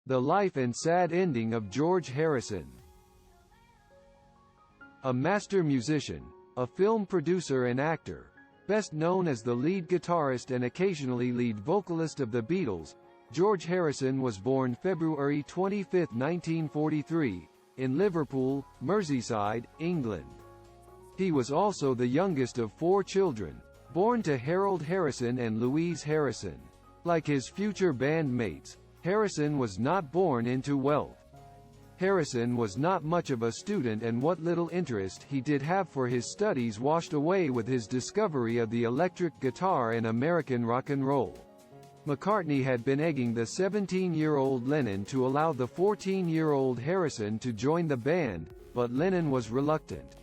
The Life and Sad Ending of George Harrison. A master musician, a film producer and actor, best known as the lead guitarist and occasionally lead vocalist of the Beatles, George Harrison was born February 25, 1943, in Liverpool, Merseyside, England. He was also the youngest of 4 children, born to Harold Harrison and Louise Harrison. Like his future bandmates, Harrison was not born into wealth. Harrison was not much of a student, and what little interest he did have for his studies washed away with his discovery of the electric guitar and American rock and roll. McCartney had been egging the 17-year-old Lennon to allow the 14-year-old Harrison to join the band, but Lennon was reluctant.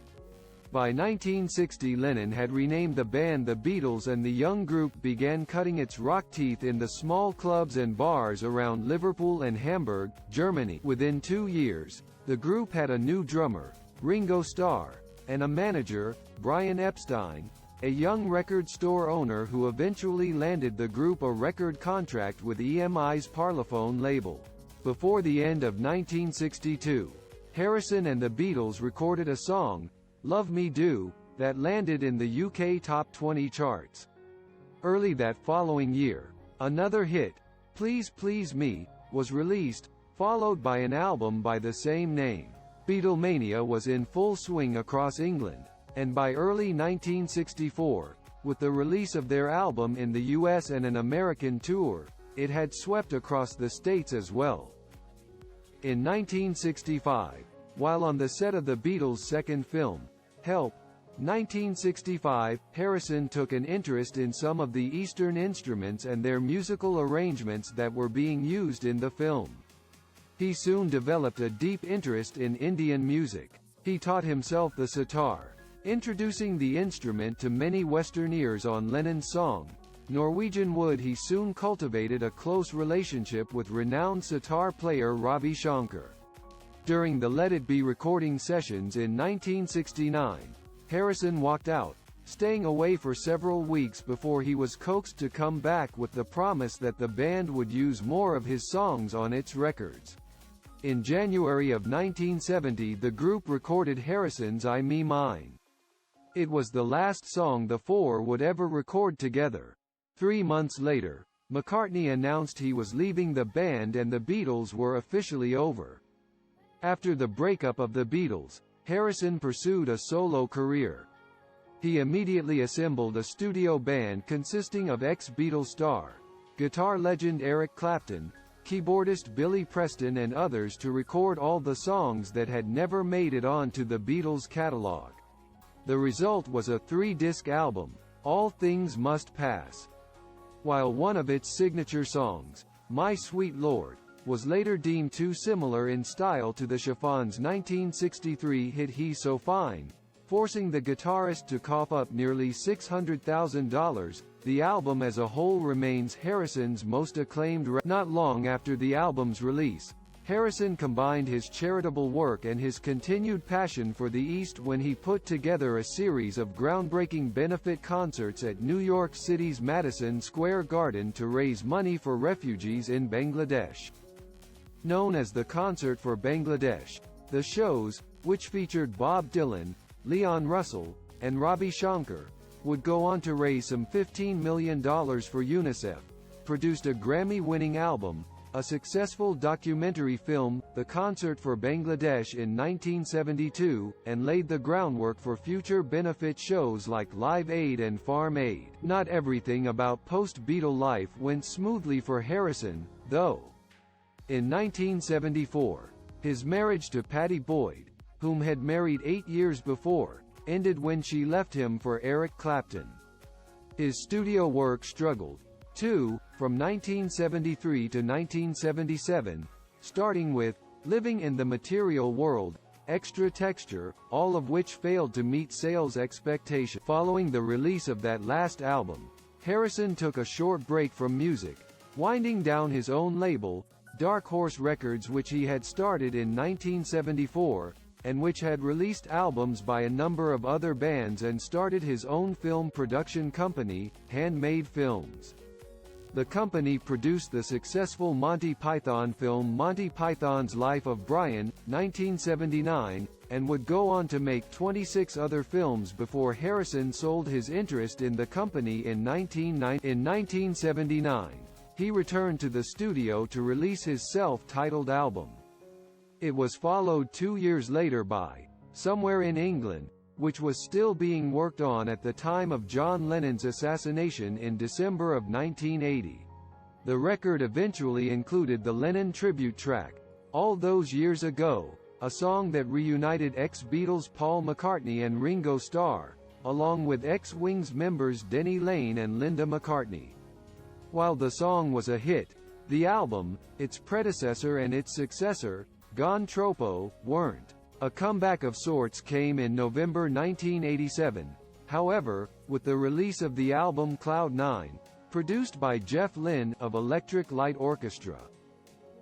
By 1960, Lennon had renamed the band the Beatles, and the young group began cutting its rock teeth in the small clubs and bars around Liverpool and Hamburg, Germany. Within 2 years, the group had a new drummer, Ringo Starr, and a manager, Brian Epstein, a young record store owner who eventually landed the group a record contract with EMI's Parlophone label. Before the end of 1962, Harrison and the Beatles recorded a song, Love Me Do, that landed in the UK Top 20 charts. Early that following year, another hit, Please Please Me, was released, followed by an album by the same name. Beatlemania was in full swing across England, and by early 1964, with the release of their album in the US and an American tour, it had swept across the States as well. In 1965, while on the set of the Beatles' second film, Help! 1965, Harrison took an interest in some of the Eastern instruments and their musical arrangements that were being used in the film. He soon developed a deep interest in Indian music. He taught himself the sitar, introducing the instrument to many Western ears on Lennon's song, Norwegian Wood. He soon cultivated a close relationship with renowned sitar player Ravi Shankar. During the Let It Be recording sessions in 1969, Harrison walked out, staying away for several weeks before he was coaxed to come back with the promise that the band would use more of his songs on its records. In January of 1970, the group recorded Harrison's I Me Mine. It was the last song the four would ever record together. 3 months later, McCartney announced he was leaving the band and the Beatles were officially over. After the breakup of the Beatles, Harrison pursued a solo career. He immediately assembled a studio band consisting of ex-Beatles star, guitar legend Eric Clapton, keyboardist Billy Preston and others to record all the songs that had never made it onto the Beatles catalog. The result was a 3-disc album, All Things Must Pass. While one of its signature songs, My Sweet Lord, was later deemed too similar in style to the Chiffon's 1963 hit He's So Fine, forcing the guitarist to cough up nearly $600,000, the album as a whole remains Harrison's most acclaimed record. Not long after the album's release, Harrison combined his charitable work and his continued passion for the East when he put together a series of groundbreaking benefit concerts at New York City's Madison Square Garden to raise money for refugees in Bangladesh. Known as the Concert for Bangladesh, the shows, which featured Bob Dylan, Leon Russell, and Ravi Shankar, would go on to raise some $15 million for UNICEF, produced a Grammy-winning album, a successful documentary film, The Concert for Bangladesh in 1972, and laid the groundwork for future benefit shows like Live Aid and Farm Aid. Not everything about post-Beatle life went smoothly for Harrison, though. In 1974, his marriage to Pattie Boyd, whom had married 8 years before, ended when she left him for Eric Clapton. His studio work struggled, too, from 1973 to 1977, starting with Living in the Material World, Extra Texture, all of which failed to meet sales expectations. Following the release of that last album, Harrison took a short break from music, winding down his own label, Dark Horse Records, which he had started in 1974, and which had released albums by a number of other bands, and started his own film production company, Handmade Films. The company produced the successful Monty Python film Monty Python's Life of Brian, 1979, and would go on to make 26 other films before Harrison sold his interest in the company in 1979. He returned to the studio to release his self-titled album. It was followed 2 years later by Somewhere in England, which was still being worked on at the time of John Lennon's assassination in December of 1980. The record eventually included the Lennon tribute track, All Those Years Ago, a song that reunited ex-Beatles Paul McCartney and Ringo Starr, along with ex-Wings members Denny Laine and Linda McCartney. While the song was a hit, the album, its predecessor and its successor, Gone Troppo, weren't. A comeback of sorts came in November 1987, however, with the release of the album Cloud 9, produced by Jeff Lynne of Electric Light Orchestra.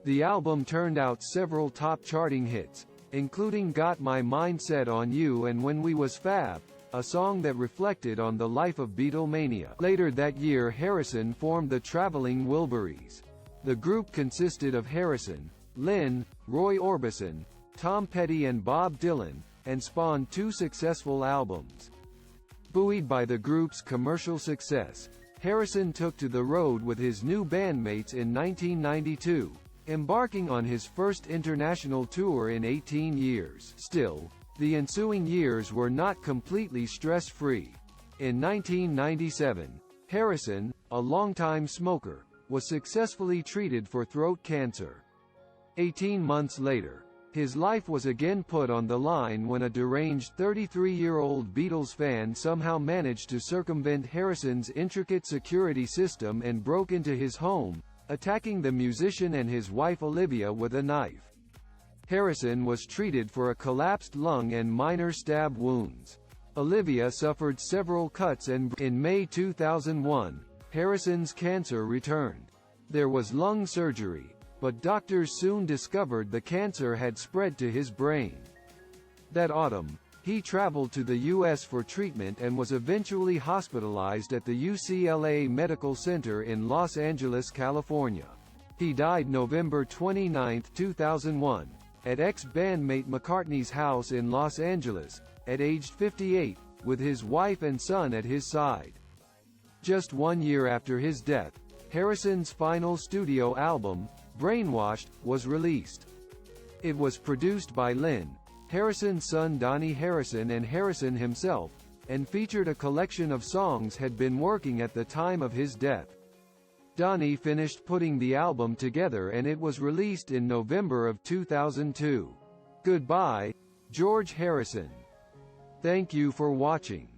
The album turned out several top charting hits, including Got My Mind Set on You and When We Was Fab, a song that reflected on the life of Beatlemania. Later that year, Harrison formed the Traveling Wilburys. The group consisted of Harrison, Lynne, Roy Orbison, Tom Petty and Bob Dylan, and spawned 2 successful albums. Buoyed by the group's commercial success, Harrison took to the road with his new bandmates in 1992, embarking on his first international tour in 18 years. Still, the ensuing years were not completely stress-free. In 1997, Harrison, a longtime smoker, was successfully treated for throat cancer. 18 months later, his life was again put on the line when a deranged 33-year-old Beatles fan somehow managed to circumvent Harrison's intricate security system and broke into his home, attacking the musician and his wife Olivia with a knife. Harrison was treated for a collapsed lung and minor stab wounds. Olivia suffered several cuts and in May 2001, Harrison's cancer returned. There was lung surgery, but doctors soon discovered the cancer had spread to his brain. That autumn, he traveled to the U.S. for treatment and was eventually hospitalized at the UCLA Medical Center in Los Angeles, California. He died November 29, 2001, at ex-bandmate McCartney's house in Los Angeles, at age 58, with his wife and son at his side. Just 1 year after his death, Harrison's final studio album, Brainwashed, was released. It was produced by Lynne, Harrison's son Donnie Harrison and Harrison himself, and featured a collection of songs had been working at the time of his death. Donnie finished putting the album together and it was released in November of 2002. Goodbye, George Harrison. Thank you for watching.